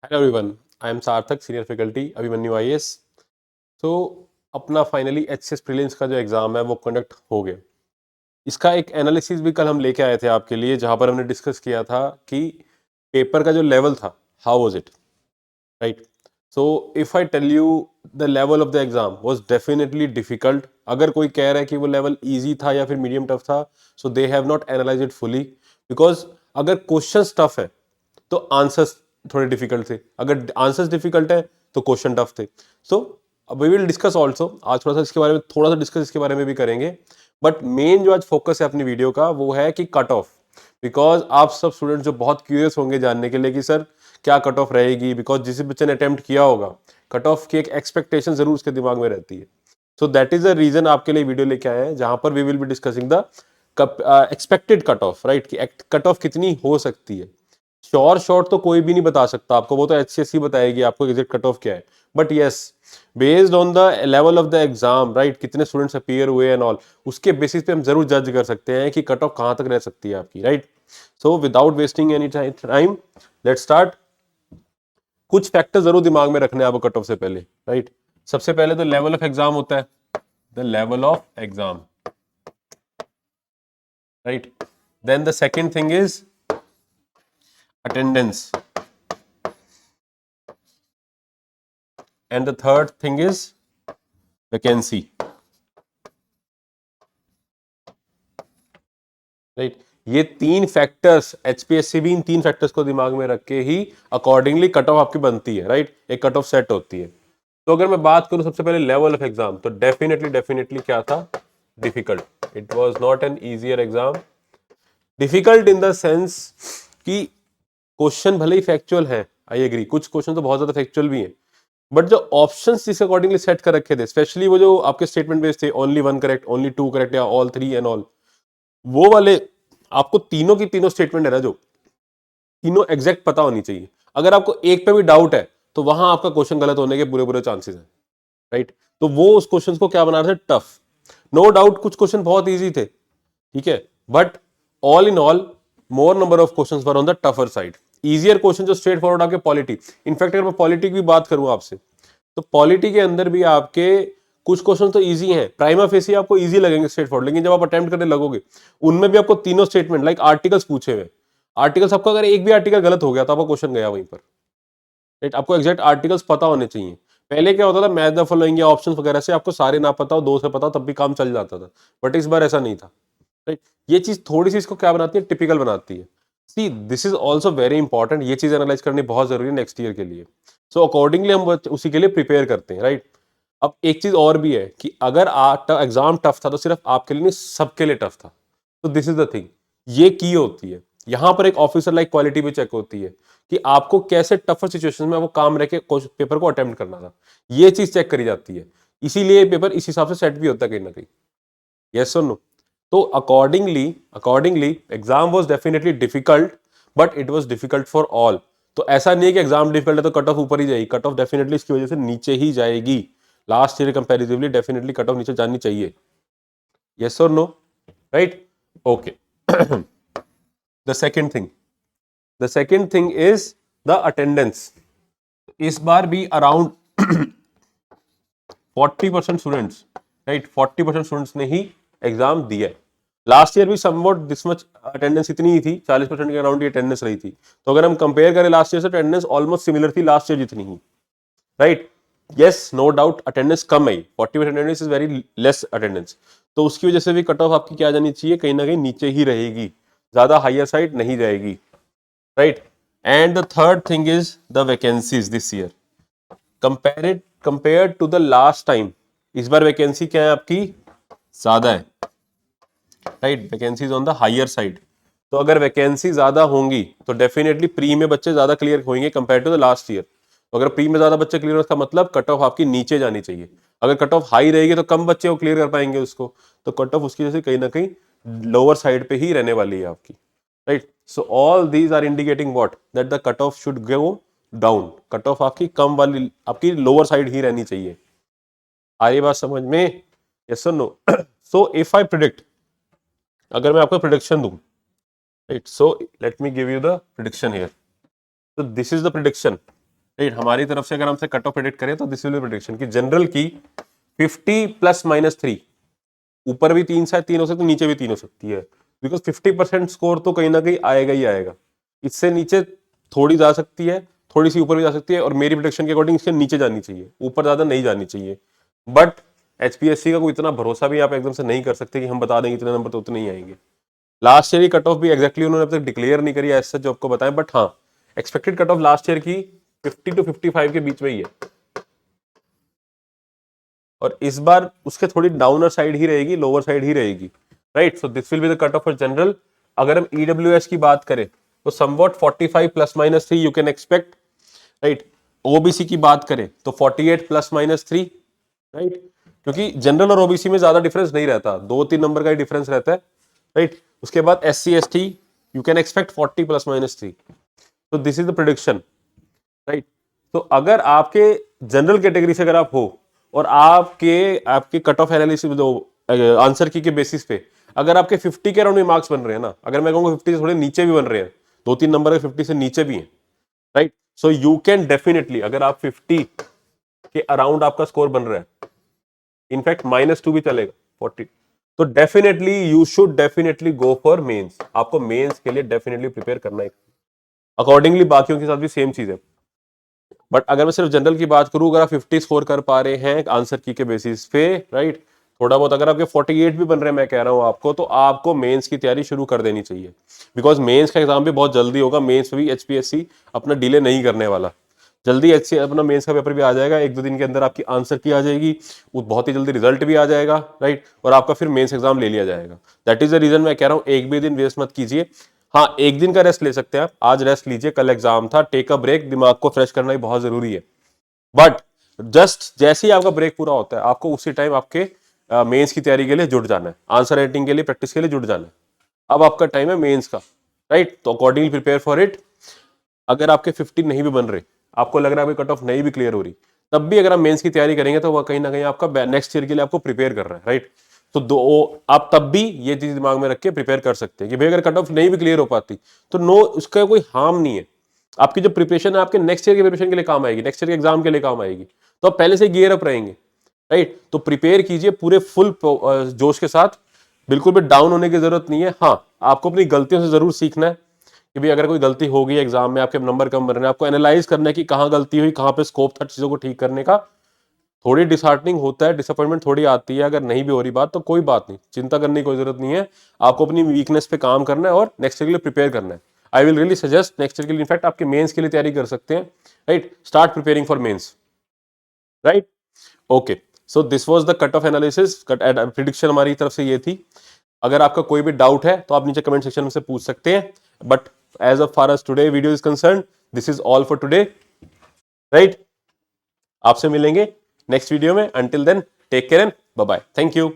Hello everyone, I am सार्थक, senior faculty Abhimanyu IAS. तो अपना फाइनली एचएस प्रीलिम्स का जो एग्ज़ाम है वो कंडक्ट हो गया। इसका एक एनालिसिस भी कल हम लेके आए थे आपके लिए, जहां पर हमने डिस्कस किया था कि पेपर का जो लेवल था, how was it, right. So if I tell you, the level of the exam was definitely difficult. अगर कोई कह रहा है कि वो लेवल इजी था या फिर मीडियम टफ था, so they have not analyse it fully. Because अगर क्वेश्चंस टफ है तो आंसर्स थोड़े डिफिकल्ट थे, अगर आंसर्स डिफिकल्ट है तो क्वेश्चन टफ थे। So we will discuss also आज, थोड़ा सा इसके बारे में थोड़ा सा डिस्कस इसके बारे में भी करेंगे। बट मेन जो आज फोकस है अपनी वीडियो का वो है कि कट ऑफ। बिकॉज आप सब स्टूडेंट जो बहुत क्यूरियस होंगे जानने के लिए कि सर क्या कट ऑफ रहेगी, बिकॉज जिस बच्चे ने अटेम्प्ट किया होगा कट ऑफ की एक एक्सपेक्टेशन जरूर उसके दिमाग में रहती है। So that is the reason आपके लिए वीडियो लेके आए हैं, जहां पर we will be discussing the expected cut off, right, कि कट ऑफ कितनी हो सकती है। श्योर शॉर्ट तो कोई भी नहीं बता सकता आपको, वो तो एचसीएससी बताएगी आपको एग्जैक्ट कट ऑफ क्या है। But yes, based on the level of the exam, right, कितने स्टूडेंट्स अपीयर हुए एंड ऑल, उसके बेसिस पे हम जरूर जज कर सकते हैं कि कट ऑफ कहां तक रह सकती है आपकी, right. So without wasting any time, let's start. कुछ फैक्टर जरूर दिमाग में रखने हैं आपको कट ऑफ से पहले, राइट। सबसे पहले तो लेवल ऑफ एग्जाम होता है, the level of exam, right. Then the second thing is attendance, and the third thing is vacancy, right. ये तीन फैक्टर्स, एचपीएससी भी इन तीन फैक्टर्स को दिमाग में रख के ही अकॉर्डिंगली कट ऑफ आपकी बनती है, राइट, एक कट ऑफ सेट होती है। तो अगर मैं बात करूं सबसे पहले लेवल ऑफ एग्जाम, तो डेफिनेटली डेफिनेटली क्या था, difficult. It was not an easier exam. Difficult in the sense कि क्वेश्चन भले ही फैक्चुअल है, आई एग्री, कुछ क्वेश्चन तो बहुत ज्यादा फैक्चुअल भी है, बट जो ऑप्शंस जिस अकॉर्डिंगली सेट कर रखे थे, स्पेशली वो जो आपके स्टेटमेंट बेस्ड थे, only one correct, only two correct, या ऑल थ्री एंड ऑल, वो वाले आपको तीनों की तीनों स्टेटमेंट है ना, जो तीनों एग्जैक्ट पता होनी चाहिए। अगर आपको एक पे भी डाउट है तो वहां आपका क्वेश्चन गलत होने के पूरे पूरे चांसेस हैं, राइट। तो वो उस क्वेश्चन को क्या बना रहे थे, टफ। नो डाउट कुछ क्वेश्चन बहुत ईजी थे, ठीक है, but all in all more number of questions were on the tougher side. Easier question जो स्ट्रेट फॉरवर्ड आपके पॉलिटी, इनफैक्ट अगर मैं पॉलिटी की बात करूं आपसे, तो पॉलिटी के अंदर भी आपके कुछ क्वेश्चन तो इजी हैं, प्राइमा फेसी आपको इजी लगेंगे स्ट्रेट फॉरवर्ड, लेकिन जब आप अटेम्प्ट करने लगोगे उनमें भी आपको तीनों स्टेटमेंट लाइक आर्टिकल्स पूछे हुए। आर्टिकल्स आपका अगर एक भी आर्टिकल गलत हो गया तो आपका क्वेश्चन गया वहीं पर, राइट। आपको एग्जैक्ट आर्टिकल्स पता होने चाहिए। पहले क्या होता था, मैच द फॉलोइंग या ऑप्शंस वगैरह से आपको सारे ना पता हो, दो से पता हो तब भी काम चल जाता था, बट इस बार ऐसा नहीं था, राइट। ये चीज थोड़ी सी इसको क्या बनाती है, टिपिकल बनाती है। See this is also very important, ये चीज एनालाइज करनी बहुत जरूरी है नेक्स्ट ईयर के लिए। सो अकॉर्डिंगली हम उसी के लिए प्रिपेयर करते हैं, राइट। अब एक चीज और भी है कि अगर एग्जाम टफ था तो सिर्फ आपके लिए नहीं, सबके लिए टफ था। तो दिस इज द थिंग, ये की होती है यहां पर, एक ऑफिसर लाइक क्वालिटी भी चेक होती है कि आपको कैसे टफर सिचुएशन में वो काम रह के पेपर को अटेम्प्ट करना था, ये चीज चेक करी जाती है। इसीलिए पेपर इस हिसाब से सेट भी होता है कहीं ना कहीं, यस और नो। तो accordingly accordingly exam was definitely difficult, but it was difficult for all. तो ऐसा नहीं है कि एग्जाम डिफिकल्ट है तो कट ऑफ ऊपर ही जाएगी, कट ऑफ डेफिनेटली इसकी वजह से नीचे ही जाएगी। Last year comparatively definitely cut off नीचे जानी चाहिए, यस और no, right, okay. The second thing, the second thing is the attendance. इस बार भी अराउंड 40% स्टूडेंट्स, राइट, 40% स्टूडेंट्स ने ही एग्जाम दिया है। लास्ट ईयर भी समवॉट दिस मच अटेंडेंस इतनी ही थी, 40% के अराउंड की अटेंडेंस रही थी। तो अगर हम कंपेयर करें लास्ट ईयर से, अटेंडेंस ऑलमोस्ट सिमिलर थी लास्ट ईयर जितनी ही, right. Yes, no doubt attendance कम आई, 40% attendance is very less attendance. तो उसकी वजह से भी कट ऑफ आपकी क्या जानी चाहिए, कहीं ना कहीं नीचे ही रहेगी, ज्यादा हायर साइड नहीं जाएगी, right. And the third thing is the vacancies this year compare to the last time. इस बार वैकेंसी क्या है आपकी, ज्यादा है, right, vacancies on the higher side. तो अगर वैकेंसी ज्यादा होंगी तो डेफिनेटली प्री में बच्चे ज्यादा क्लियर होंगे compare to the last year. तो अगर प्री में ज्यादा बच्चे क्लियर, उसका मतलब कट ऑफ आपकी नीचे जानी चाहिए। अगर कट ऑफ हाई रहेगी तो कम बच्चे वो क्लियर कर पाएंगे उसको, तो कट ऑफ उसकी वजह से कहीं ना कहीं लोअर साइड पे ही रहने वाली है आपकी, right. So all these are indicating what, that the cut off should go down. Cut off आपकी कम वाली, आपकी लोअर साइड ही रहनी चाहिए। आ रही बात समझ में, यस और no. So if I predict, अगर मैं आपको प्रिडिक्शन दूं, right, so let me give you the prediction here. तो this is the prediction, right. हमारी तरफ से अगर हमसे कट ऑफ प्रेडिक्ट करें तो दिस विल बी प्रेडिक्शन कि जनरल की 50 +-3, ऊपर भी 3 शायद 3 हो सकती है, नीचे भी 3 हो सकती है, बिकॉज 50% स्कोर तो कहीं ना कहीं आएगा ही आएगा। इससे नीचे थोड़ी जा सकती है, थोड़ी सी ऊपर भी जा सकती है, और मेरी प्रेडिक्शन के अकॉर्डिंग इसके नीचे जानी चाहिए, ऊपर ज्यादा नहीं जानी चाहिए। बट एचपीएससी का कोई इतना भरोसा भी आप एकदम से नहीं कर सकते कि हम बता देंगे इतने नंबर तो उतने ही आएंगे। लास्ट ईयर की कट ऑफ भी एग्जैक्टली उन्होंने अब तक डिक्लेयर नहीं करी ऐसा जो आपको बताएं, बट हाँ expected cut of last year की 50 to 55 के बीच में ही है, और इस बार उसके थोड़ी डाउनर साइड ही रहेगी, लोअर साइड ही रहेगी, right. So this will be the cut of for general. अगर हम ईडब्ल्यूएस की बात करें तो somewhat 45 +-3 you can expect, right. OBC की बात करें तो 48 +-3, राइट, क्योंकि जनरल और ओबीसी में ज्यादा डिफरेंस नहीं रहता, 2-3 नंबर का ही डिफरेंस रहता है, राइट। उसके बाद SC ST you can expect 40 +-3। तो this is the prediction, right. तो अगर आपके जनरल कैटेगरी से अगर आप हो और आपके कट ऑफ एनालिसिस आंसर की के बेसिस पे अगर आपके 50 के अराउंड में मार्क्स बन रहे हैं ना, अगर मैं कहूँगा 50 से थोड़े नीचे भी बन रहे हैं, 2-3 नंबर 50 से नीचे भी हैं, right, so you can definitely, अगर आप 50 के अराउंड आपका स्कोर बन रहा है, इनफैक्ट -2 भी चलेगा 40, तो definitely you should definitely go for mains. आपको मेंस के लिए डेफिनेटली प्रिपेयर करना है, अकॉर्डिंगली बाकियों के साथ भी सेम चीज है। बट अगर मैं सिर्फ जनरल की बात करूं, अगर आप 50 स्कोर कर पा रहे हैं आंसर की के बेसिस पे, राइट, थोड़ा बहुत अगर आपके 48 भी बन रहे हैं, मैं कह रहा हूं आपको, तो आपको मेंस की तैयारी शुरू कर देनी चाहिए, बिकॉज मेंस का एग्जाम भी बहुत जल्दी होगा। मेंस में भी एचपीएससी अपना डिले नहीं करने वाला, जल्दी अपना मेंस का पेपर भी आ जाएगा, 1-2 दिन के अंदर आपकी आंसर की आ जाएगी, वो बहुत ही जल्दी रिजल्ट भी आ जाएगा, राइट, और आपका फिर मेंस एग्जाम ले लिया जाएगा। दैट इज द रीजन मैं कह रहा हूं एक भी दिन वेस्ट मत कीजिए। हाँ, एक दिन का रेस्ट ले सकते हैं आप, आज रेस्ट लीजिए, कल एग्जाम था, टेक अ ब्रेक, दिमाग को फ्रेश करना ही बहुत जरूरी है। बट जस्ट जैसे ही आपका ब्रेक पूरा होता है, आपको उसी टाइम आपके मेंस की तैयारी के लिए जुट जाना है, आंसर राइटिंग के लिए प्रैक्टिस के लिए जुट जाना है। अब आपका टाइम है मेंस का, राइट, तो अकॉर्डिंगली प्रिपेयर फॉर इट। अगर आपके 50 नहीं भी बन रहे, आपको लग रहा है कट ऑफ नहीं भी क्लियर हो रही, तब भी अगर आप मेंस की तैयारी करेंगे तो वह कहीं ना कहीं आपका नेक्स्ट ईयर के लिए आपको प्रिपेयर कर रहा है, राइट। तो आप तब भी ये चीज दिमाग में रख के प्रिपेयर कर सकते हैं कि भाई अगर कट ऑफ नहीं भी क्लियर हो पाती तो नो, उसका कोई हार्म नहीं है। आपकी जो प्रिपरेशन है आपके नेक्स्ट ईयर के प्रिपरेशन के लिए काम आएगी, नेक्स्ट ईयर के एग्जाम के लिए काम आएगी, तो आप पहले से गियर अप रहेंगे, राइट। तो प्रिपेयर कीजिए पूरे फुल जोश के साथ, बिल्कुल भी डाउन होने की जरूरत नहीं है। हाँ, आपको अपनी गलतियों से जरूर सीखना है कि भाई अगर कोई गलती हो गई एग्जाम में, आपके नंबर कम बन रहे हैं, आपको एनालाइज करना है कि कहाँ गलती हुई, कहाँ पे स्कोप था चीजों को ठीक करने का। थोड़ी डिसहार्टनिंग होता है, डिसअपॉइंटमेंट थोड़ी आती है, अगर नहीं भी हो रही बात तो कोई बात नहीं, चिंता करने की कोई जरूरत नहीं है। आपको अपनी वीकनेस पे काम करना है और नेक्स्ट ईयर के लिए प्रिपेयर करना है। I will really suggest next year के लिए, इनफैक्ट आपके मेंस के लिए तैयारी कर सकते हैं, right, start preparing for mains, right. Okay, so this was the cut off analysis, prediction हमारी तरफ से ये थी। अगर आपका कोई भी डाउट है तो आप नीचे कमेंट सेक्शन में से पूछ सकते हैं, but as of far as today video is concern, this is all for today, right. आपसे मिलेंगे नेक्स्ट वीडियो में, until then take care and bye bye, thank you.